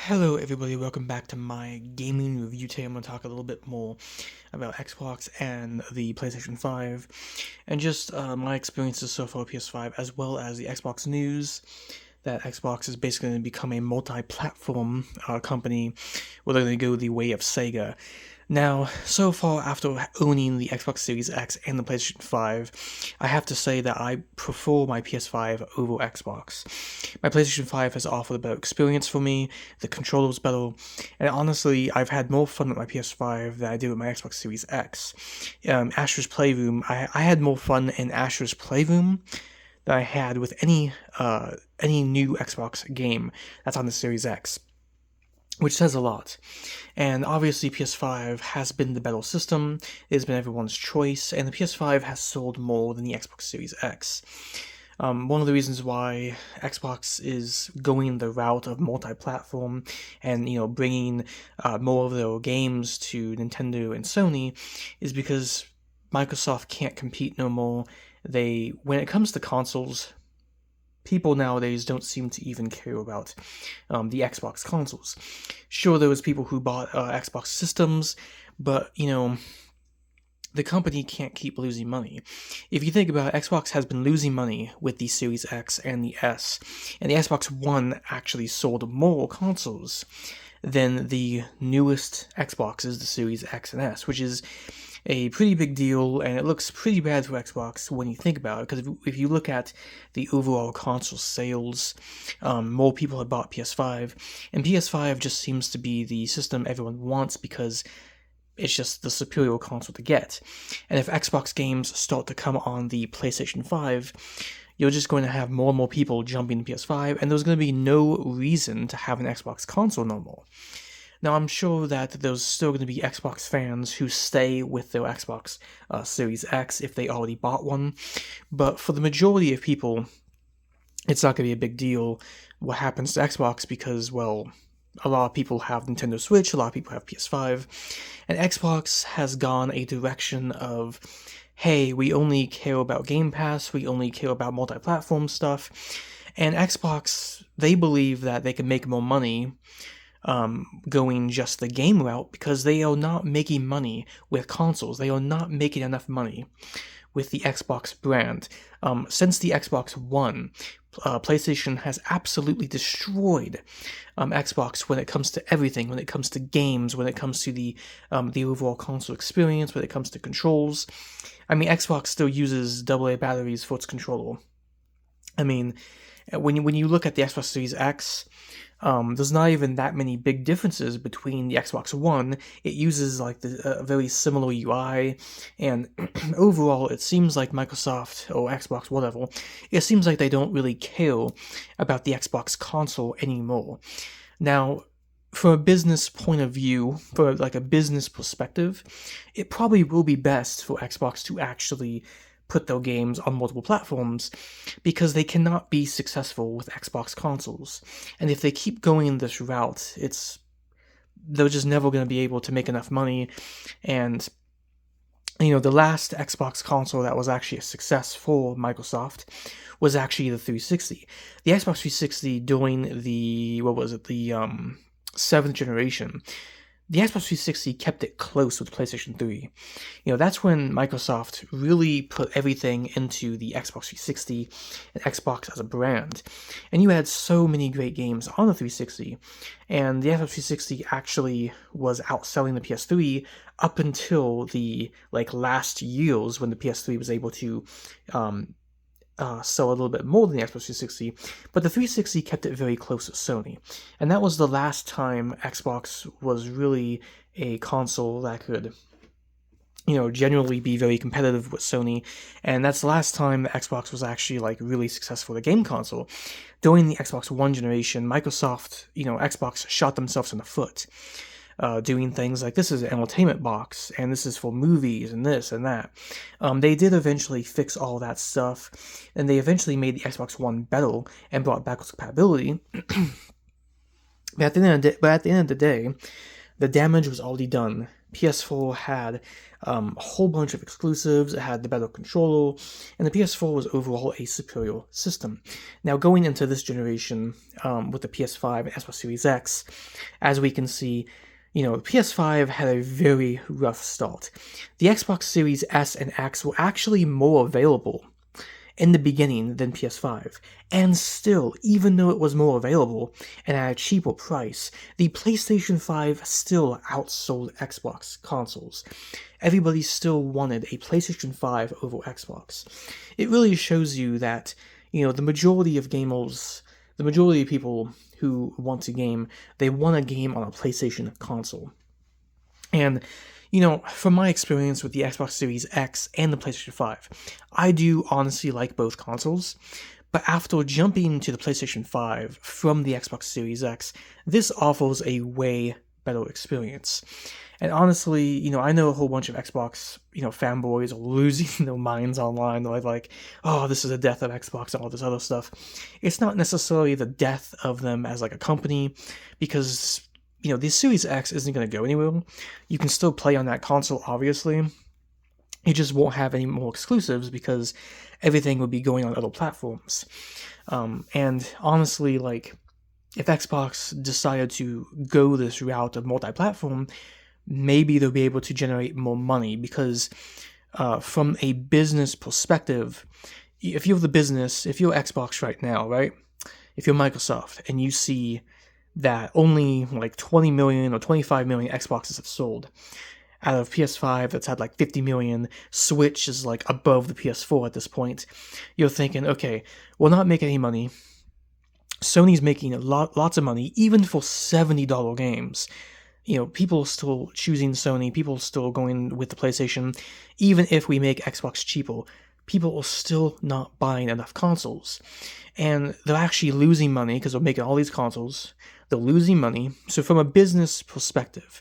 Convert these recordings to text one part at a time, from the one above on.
Hello everybody, welcome back to my gaming review. Today I'm going to talk a little bit more about Xbox and the PlayStation 5 and just my experiences so far with PS5 as well as the Xbox news that Xbox is basically going to become a multi-platform company where they're going to go the way of Sega. Now, so far after owning the Xbox Series X and the PlayStation 5, I have to say that I prefer my PS5 over Xbox. My PlayStation 5 has offered a better experience for me, the controller's better, and honestly, I've had more fun with my PS5 than I did with my Xbox Series X. Asher's Playroom, I had more fun in Asher's Playroom than I had with any new Xbox game that's on the Series X, which says a lot. And obviously PS5 has been the better system, it has been everyone's choice, and the PS5 has sold more than the Xbox Series X. One of the reasons why Xbox is going the route of multi-platform and, bringing more of their games to Nintendo and Sony is because Microsoft can't compete no more. When it comes to consoles, people nowadays don't seem to even care about the Xbox consoles. Sure, there was people who bought Xbox systems, but the company can't keep losing money. If you think about it, Xbox has been losing money with the Series X and the S, and the Xbox One actually sold more consoles than the newest Xboxes, the Series X and S, which is a pretty big deal, and it looks pretty bad for Xbox when you think about it, because if you look at the overall console sales, more people have bought PS5, and PS5 just seems to be the system everyone wants because it's just the superior console to get. And if Xbox games start to come on the PlayStation 5, you're just going to have more and more people jumping to PS5, and there's going to be no reason to have an Xbox console no more. Now, I'm sure that there's still going to be Xbox fans who stay with their Xbox Series X if they already bought one, but for the majority of people, it's not going to be a big deal what happens to Xbox because, well, a lot of people have Nintendo Switch, a lot of people have PS5, and Xbox has gone a direction of, hey, we only care about Game Pass, we only care about multi-platform stuff, and Xbox, they believe that they can make more money going just the game route because they are not making money with consoles. They are not making enough money with the Xbox brand. Since the Xbox One, PlayStation has absolutely destroyed Xbox when it comes to everything, when it comes to games, when it comes to the overall console experience, when it comes to controls. I mean, Xbox still uses AA batteries for its controller. I mean, when you look at the Xbox Series X, there's not even that many big differences between the Xbox One. It uses like a very similar UI, and overall, it seems like Microsoft or Xbox, whatever, it seems like they don't really care about the Xbox console anymore. Now, from a business point of view, for like a business perspective, it probably will be best for Xbox to actually put their games on multiple platforms because they cannot be successful with Xbox consoles. And if they keep going this route, they're just never going to be able to make enough money. And the last Xbox console that was actually a success for Microsoft was actually the 360. The Xbox 360 during the 7th generation, the Xbox 360 kept it close with PlayStation 3. That's when Microsoft really put everything into the Xbox 360 and Xbox as a brand. And you had so many great games on the 360, and the Xbox 360 actually was outselling the PS3 up until the last years when the PS3 was able to sell a little bit more than the Xbox 360, but the 360 kept it very close to Sony. And that was the last time Xbox was really a console that could, generally be very competitive with Sony, and that's the last time the Xbox was actually really successful as a game console. During the Xbox One generation, Microsoft, Xbox shot themselves in the foot. Doing things like this is an entertainment box, and this is for movies, and this and that. They did eventually fix all that stuff, and they eventually made the Xbox One better and brought backwards compatibility. But at the end of the day, the damage was already done PS4 had a whole bunch of exclusives, it had the better controller, and the PS4 was overall a superior system. Now, going into this generation with the PS5 and Xbox Series X, as we can see, the PS5 had a very rough start. The Xbox Series S and X were actually more available in the beginning than PS5. And still, even though it was more available and at a cheaper price, the PlayStation 5 still outsold Xbox consoles. Everybody still wanted a PlayStation 5 over Xbox. It really shows you that, the majority of gamers, the majority of people who want to game, they want a game on a PlayStation console. And from my experience with the Xbox Series X and the PlayStation 5, I do honestly like both consoles, but after jumping to the PlayStation 5 from the Xbox Series X, this offers a way better experience. And honestly, I know a whole bunch of Xbox, fanboys are losing their minds online. They're like, oh, this is the death of Xbox and all this other stuff. It's not necessarily the death of them as like a company, because the Series X isn't going to go anywhere. You can still play on that console, obviously. It just won't have any more exclusives because everything will be going on other platforms. And honestly, if Xbox decided to go this route of multi-platform, maybe they'll be able to generate more money because from a business perspective, if you're Xbox right now, right? If you're Microsoft and you see that only 20 million or 25 million Xboxes have sold out of PS5 that's had 50 million, Switch is above the PS4 at this point, you're thinking, okay, we're not making any money. Sony's making lots of money, even for $70 games. People are still choosing Sony, people are still going with the PlayStation. Even if we make Xbox cheaper, people are still not buying enough consoles. And they're actually losing money because they're making all these consoles. They're losing money. So from a business perspective,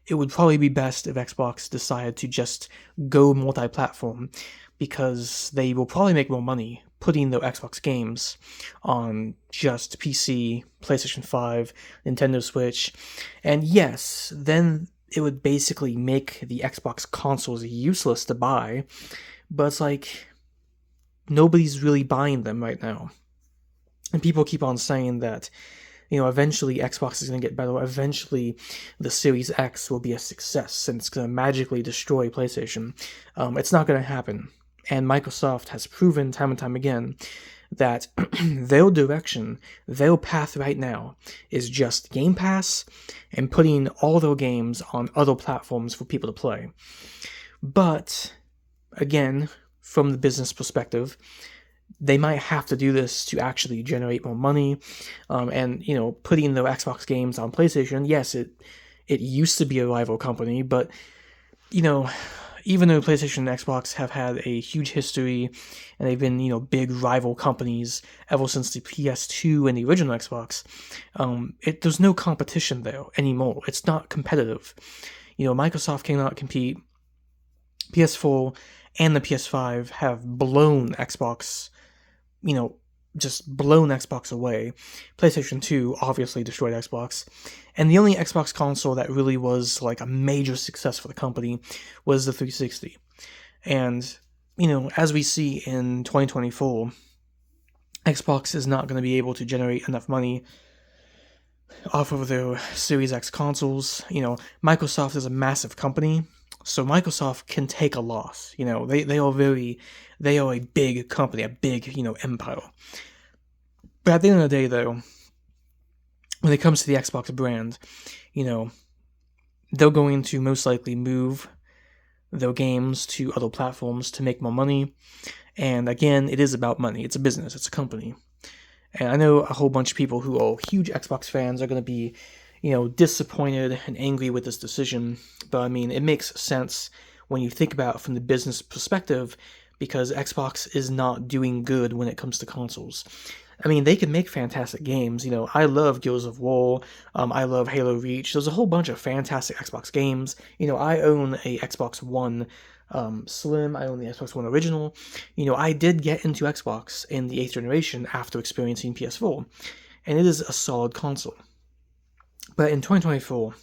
it would probably be best if Xbox decided to just go multi-platform, because they will probably make more money putting their Xbox games on just PC, PlayStation 5, Nintendo Switch. And yes, then it would basically make the Xbox consoles useless to buy, but it's nobody's really buying them right now. And people keep on saying that, eventually Xbox is going to get better. Eventually the Series X will be a success and it's going to magically destroy PlayStation. It's not going to happen. And Microsoft has proven time and time again that their direction, their path right now is just Game Pass and putting all their games on other platforms for people to play. But, again, from the business perspective, they might have to do this to actually generate more money. And, putting their Xbox games on PlayStation, yes, it used to be a rival company, but, even though PlayStation and Xbox have had a huge history and they've been, big rival companies ever since the PS2 and the original Xbox, there's no competition there anymore. It's not competitive. Microsoft cannot compete. PS4 and the PS5 have blown Xbox, just blown Xbox away. PlayStation 2 obviously destroyed Xbox. And the only Xbox console that really was a major success for the company was the 360. And, as we see in 2024, Xbox is not going to be able to generate enough money off of their Series X consoles. Microsoft is a massive company, so Microsoft can take a loss. They are a big company, a big, empire. But at the end of the day, though, when it comes to the Xbox brand, they're going to most likely move their games to other platforms to make more money. And again, it is about money. It's a business. It's a company. And I know a whole bunch of people who are huge Xbox fans are going to be, disappointed and angry with this decision. But I mean, it makes sense when you think about it from the business perspective, because Xbox is not doing good when it comes to consoles. I mean, they can make fantastic games. I love Gears of War. I love Halo Reach. There's a whole bunch of fantastic Xbox games. I own a Xbox One Slim. I own the Xbox One Original. I did get into Xbox in the 8th generation after experiencing PS4, and it is a solid console. But in 2024,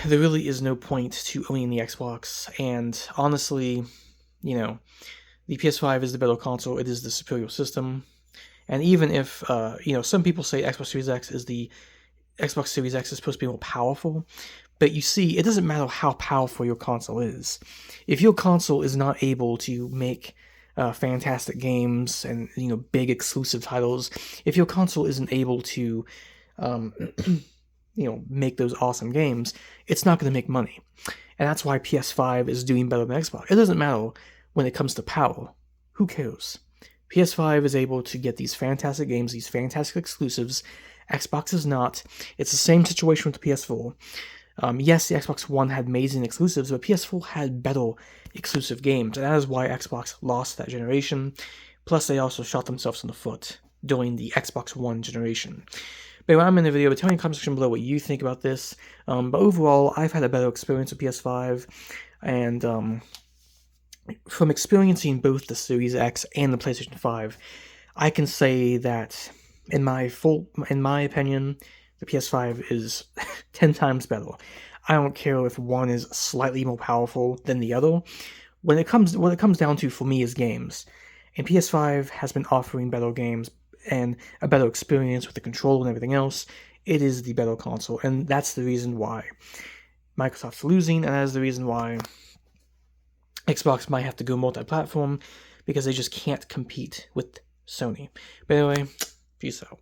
there really is no point to owning the Xbox, and honestly, you know, the PS5 is the better console, it is the superior system, and even if, some people say Xbox Series X is supposed to be more powerful, but you see, it doesn't matter how powerful your console is. If your console is not able to make fantastic games and big exclusive titles, if your console isn't able to um, make those awesome games, it's not going to make money. And that's why PS5 is doing better than Xbox. It doesn't matter when it comes to power. Who cares? PS5 is able to get these fantastic games, these fantastic exclusives. Xbox is not. It's the same situation with the PS4. Yes, the Xbox One had amazing exclusives, but PS4 had better exclusive games, and that is why Xbox lost that generation. Plus, they also shot themselves in the foot during the Xbox One generation. But anyway, I'm in the video, but tell me in the comment section below what you think about this. But overall, I've had a better experience with PS5, and from experiencing both the Series X and the PlayStation 5, I can say that, in my opinion, the PS5 is 10 times better. I don't care if one is slightly more powerful than the other. What it comes down to for me is games, and PS5 has been offering better games and a better experience with the controller and everything else. It is the better console, and that's the reason why Microsoft's losing, and that is the reason why Xbox might have to go multi-platform, because they just can't compete with Sony. But anyway, peace out.